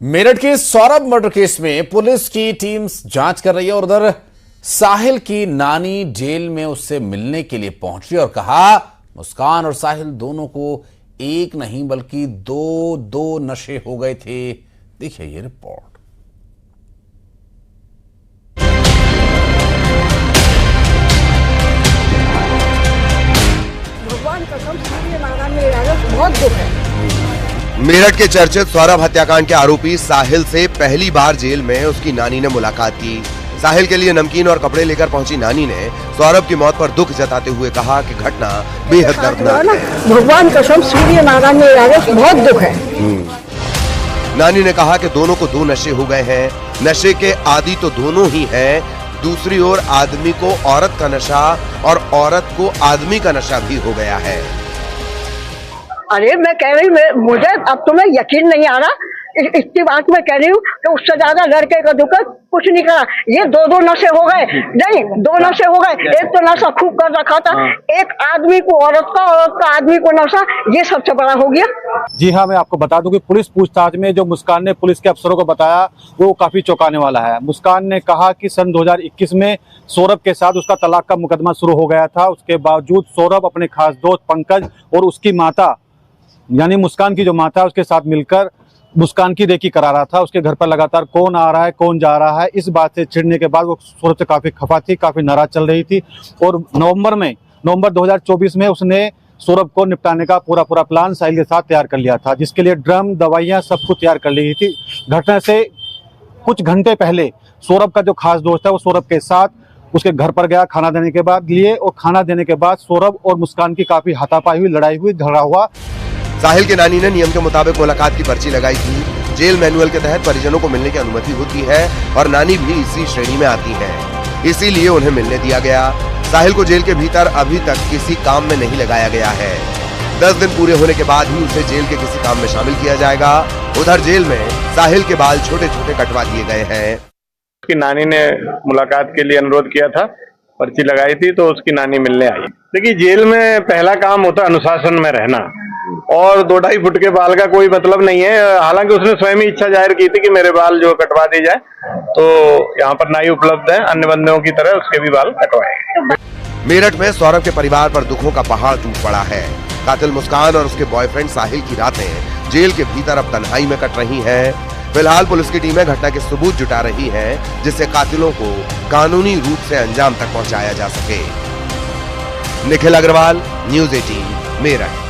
मेरठ के Saurabh murder case में police की टीम जांच कर रही है और उधर साहिल की नानी जेल में उससे मिलने के लिए पहुंची और कहा मुस्कान और साहिल दोनों को एक नहीं बल्कि दो नशे हो गए थे। देखिए ये रिपोर्ट। भगवान कसम सूर्य नारायण में बहुत दुख है। मेरठ के चर्चित सौरभ हत्याकांड के आरोपी साहिल से पहली बार जेल में उसकी नानी ने मुलाकात की। साहिल के लिए नमकीन और कपड़े लेकर पहुंची नानी ने सौरभ की मौत पर दुख जताते हुए कहा कि घटना बेहद दर्दनाक है। भगवान कसम सूर्य नारायण में बहुत दुख है। नानी ने कहा कि दोनों को 2 नशे हो गए हैं। नशे के आदी तो दोनों ही हैं। दूसरी ओर आदमी को औरत का नशा और औरत को आदमी का नशा भी हो गया है। अरे मैं कह रही हूँ, मुझे अब तुम्हें यकीन नहीं आ रहा। इतनी बात मैं कह रही हूँ कि उससे ज्यादा लड़के का दुख कुछ नहीं करा। ये 2 नशे हो गए, नहीं 2 नशे हो गए। एक तो नशा खूब कर रखा था, एक आदमी को औरत का, औरत का आदमी को नशा, ये सबसे बड़ा हो गया। जी हाँ, मैं आपको बता दूं कि पुलिस पूछताछ में जो मुस्कान ने पुलिस के अफसरों को बताया वो काफी चौंकाने वाला है। मुस्कान ने कहा कि सन 2021 में सौरभ के साथ उसका तलाक का मुकदमा शुरू हो गया था। उसके बावजूद सौरभ अपने खास दोस्त पंकज और उसकी माता यानी मुस्कान की जो माता है उसके साथ मिलकर मुस्कान की रेकी करा रहा था। उसके घर पर लगातार कौन आ रहा है कौन जा रहा है, इस बात से चिढ़ने के बाद वो सौरभ से काफी खफा थी, काफी नाराज चल रही थी। और नवंबर 2024 में उसने सौरभ को निपटाने का पूरा प्लान साहिल के साथ तैयार कर लिया था, जिसके लिए ड्रम, दवाइयां सब कुछ तैयार कर ली थी। घटना से कुछ घंटे पहले सौरभ का जो खास दोस्त है वो सौरभ के साथ उसके घर पर गया खाना देने के बाद लिए, और खाना देने के बाद सौरभ और मुस्कान की काफी हाथापाई हुई, लड़ाई हुई, झगड़ा हुआ। साहिल के नानी ने नियम के मुताबिक मुलाकात की पर्ची लगाई थी। जेल मैनुअल के तहत परिजनों को मिलने की अनुमति होती है और नानी भी इसी श्रेणी में आती है, इसीलिए उन्हें मिलने दिया गया। साहिल को जेल के भीतर अभी तक किसी काम में नहीं लगाया गया है। 10 दिन पूरे होने के बाद ही उसे जेल के किसी काम में शामिल किया जाएगा। उधर जेल में साहिल के बाल छोटे छोटे कटवा दिए गए हैं। उसकी नानी ने मुलाकात के लिए अनुरोध किया था, पर्ची लगाई थी तो उसकी नानी मिलने आई। देखिए, जेल में पहला काम होता है अनुशासन में रहना, और 2-2.5 फुट के बाल का कोई मतलब नहीं है। हालांकि उसने स्वयं ही इच्छा जाहिर की थी कि मेरे बाल जो कटवा दी जाए, तो यहाँ पर नाई उपलब्ध है, अन्य बंदियों की तरह उसके भी बाल कटवाएंगे। मेरठ में सौरभ के परिवार पर दुखों का पहाड़ टूट पड़ा है। कातिल मुस्कान और उसके बॉयफ्रेंड साहिल की रातें जेल के भीतर अब तन्हाई में कट रही है। फिलहाल पुलिस की टीमें घटना के सबूत जुटा रही है, जिससे कातिलों को कानूनी रूप से अंजाम तक पहुंचाया जा सके। निखिल अग्रवाल, न्यूज़ 18 मेरठ।